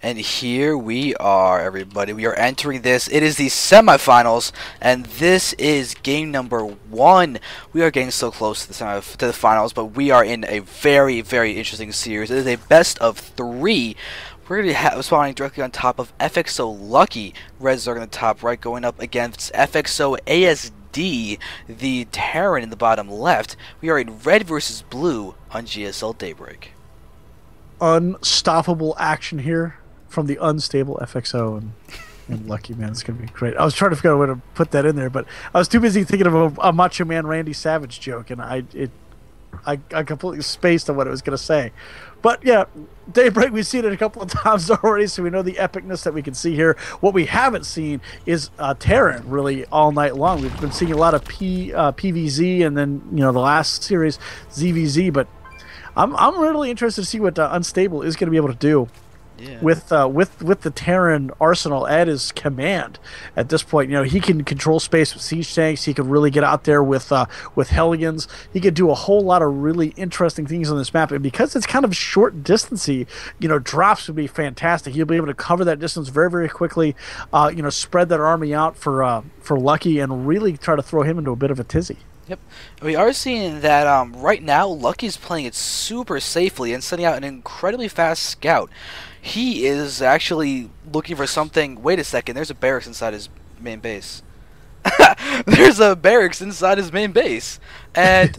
And here we are, everybody. We are entering this. It is the semifinals, and this is game number 1. We are getting so close to the finals, but we are in a very, very interesting series. It is a best of 3. We're going to be spawning directly on top of FXO.Lucky, Red Zerg on the top right, going up against FXO.asd, the Terran in the bottom left. We are in red versus blue on GSL Daybreak. Unstoppable action here from the unstable FXO and Lucky, man. It's going to be great. I was trying to figure out a way to put that in there, but I was too busy thinking of a Macho Man Randy Savage joke, and I completely spaced on what it was going to say. But yeah, Daybreak, we've seen it a couple of times already, so we know the epicness that we can see here. What we haven't seen is Terran really all night long. We've been seeing a lot of PVZ, and then the last series ZVZ, but I'm really interested to see what Unstable is going to be able to do. Yeah. With the Terran arsenal at his command at this point. He can control space with siege tanks. He can really get out there with Hellions. He could do a whole lot of really interesting things on this map, and because it's kind of short distancey, drops would be fantastic. He'll be able to cover that distance very, very quickly. Spread that army out for Lucky and really try to throw him into a bit of a tizzy. Yep. We are seeing that right now Lucky's playing it super safely and sending out an incredibly fast scout. He is actually looking for something. Wait a second, there's a barracks inside his main base. There's a barracks inside his main base. And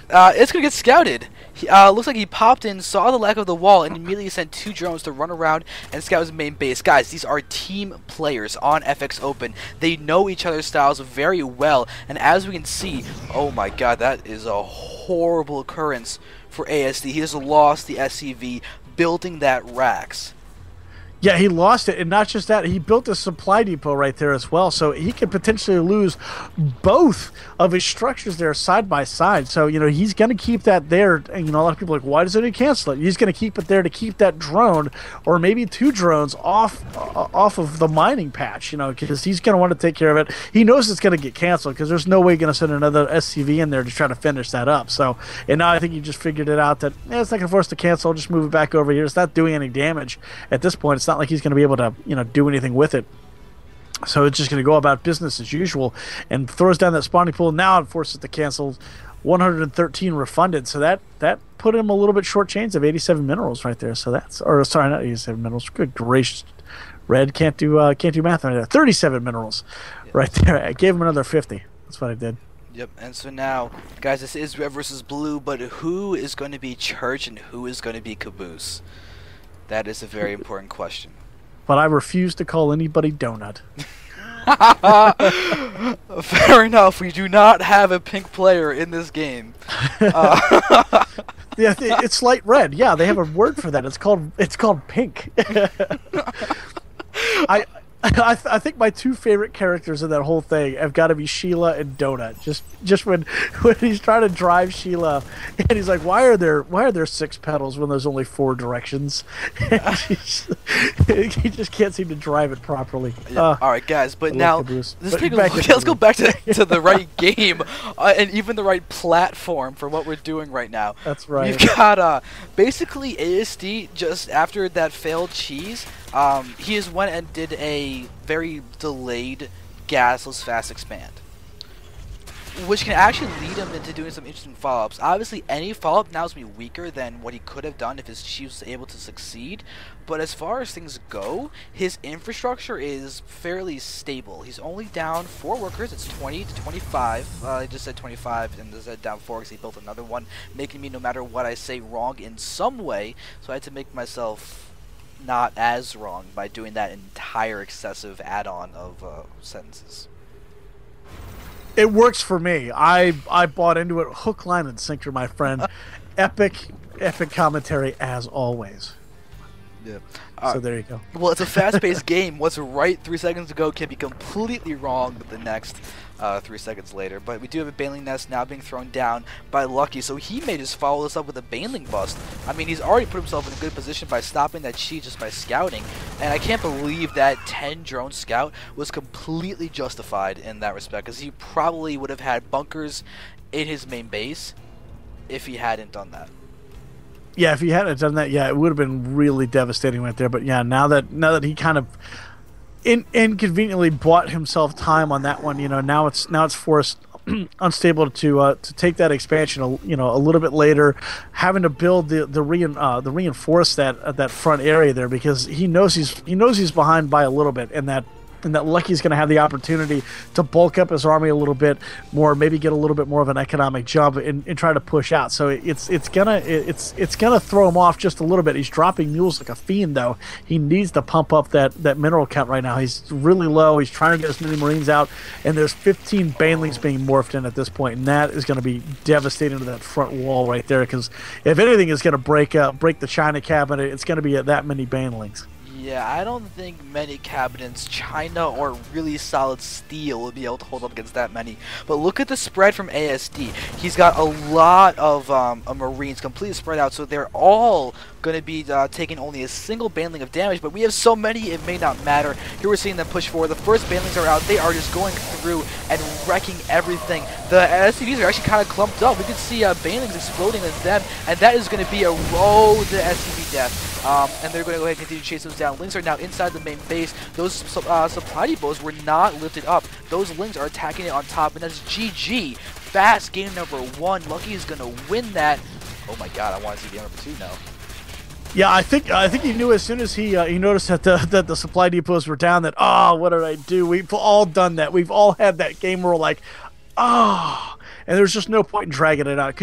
it's going to get scouted. Looks like he popped in, saw the lack of the wall, and immediately sent 2 drones to run around and scout his main base. Guys, these are team players on FX Open. They know each other's styles very well, and as we can see, oh my god, that is a horrible occurrence for ASD. He has lost the SCV building that racks. Yeah, he lost it, and not just that, he built a supply depot right there as well, so he could potentially lose both of his structures there side by side. So, he's going to keep that there, and, a lot of people are like, why doesn't he cancel it? He's going to keep it there to keep that drone, or maybe 2 drones off of the mining patch, because he's going to want to take care of it. He knows it's going to get canceled, because there's no way he's going to send another SCV in there to try to finish that up. So, and now I think he just figured it out that, it's not going to force to cancel, I'll just move it back over here. It's not doing any damage at this point. It's not like he's going to be able to do anything with it, so it's just going to go about business as usual and throws down that spawning pool. Now it forces to cancel. 113 refunded, so that put him a little bit short change of 87 minerals right there. So that's, or sorry, not 87 minerals, good gracious, Red can't do math right there. 37 minerals right there. I gave him another 50. That's what I did. Yep, and so now, guys, this is red versus blue, but who is going to be Church and who is going to be Caboose? That is a very important question. But I refuse to call anybody Donut. Fair enough. We do not have a pink player in this game. Yeah, it's light red. Yeah, they have a word for that. It's called pink. I think my 2 favorite characters in that whole thing have got to be Sheila and Donut. Just when he's trying to drive Sheila, and he's like, "Why are there 6 pedals when there's only 4 directions?" He just can't seem to drive it properly. Yeah. All right, guys, but now let's go back to the right game and even the right platform for what we're doing right now. That's right. We've got basically ASD just after that failed cheese. He just went and did a very delayed gasless fast expand, which can actually lead him into doing some interesting follow-ups. Obviously, any follow-up now is going to be weaker than what he could have done if his chief was able to succeed. But as far as things go, his infrastructure is fairly stable. He's only down 4 workers. It's 20 to 25. I just said 25 and said down 4 because he built another one, making me, no matter what I say, wrong in some way. So I had to make myself not as wrong by doing that entire excessive add-on of sentences. It works for me. I bought into it hook, line, and sinker, my friend. Epic commentary as always. Yeah. So there you go. Well, it's a fast-paced game. What's right 3 seconds ago can be completely wrong the next 3 seconds later. But we do have a Baneling Nest now being thrown down by Lucky, so he may just follow this up with a Baneling bust. I mean, he's already put himself in a good position by stopping that cheat just by scouting, and I can't believe that 10 drone scout was completely justified in that respect, because he probably would have had bunkers in his main base if he hadn't done that. Yeah, if he hadn't done that, yeah, it would have been really devastating right there. But yeah, now that he kind of inconveniently bought himself time on that one, now it's forced unstable to take that expansion, a little bit later, having to build the reinforce that front area there because he knows he's behind by a little bit, and that Lucky's going to have the opportunity to bulk up his army a little bit more, maybe get a little bit more of an economic jump and try to push out. So it's gonna throw him off just a little bit. He's dropping mules like a fiend, though. He needs to pump up that mineral count right now. He's really low. He's trying to get as many Marines out, and there's 15 banelings being morphed in at this point, and that is going to be devastating to that front wall right there. Because if anything is going to break the China cabinet, it's going to be at that many banelings. Yeah, I don't think many cabinets, China or really solid steel, will be able to hold up against that many. But look at the spread from ASD. He's got a lot of Marines completely spread out, so they're all going to be taking only a single baneling of damage, but we have so many it may not matter. Here we're seeing them push forward. The first banelings are out. They are just going through and wrecking everything. The SCVs are actually kind of clumped up. We can see banelings exploding at them, and that is going to be a road to SCV death. And they're going to go ahead and continue to chase those down. Lings are now inside the main base. Those supply depots were not lifted up. Those Lings are attacking it on top, and that's GG. Fast game number 1. Lucky is going to win that. Oh my god, I want to see game number 2 now. Yeah, I think he knew as soon as he noticed that the supply depots were down that, what did I do? We've all done that. We've all had that game where we're like, and there's just no point in dragging it out.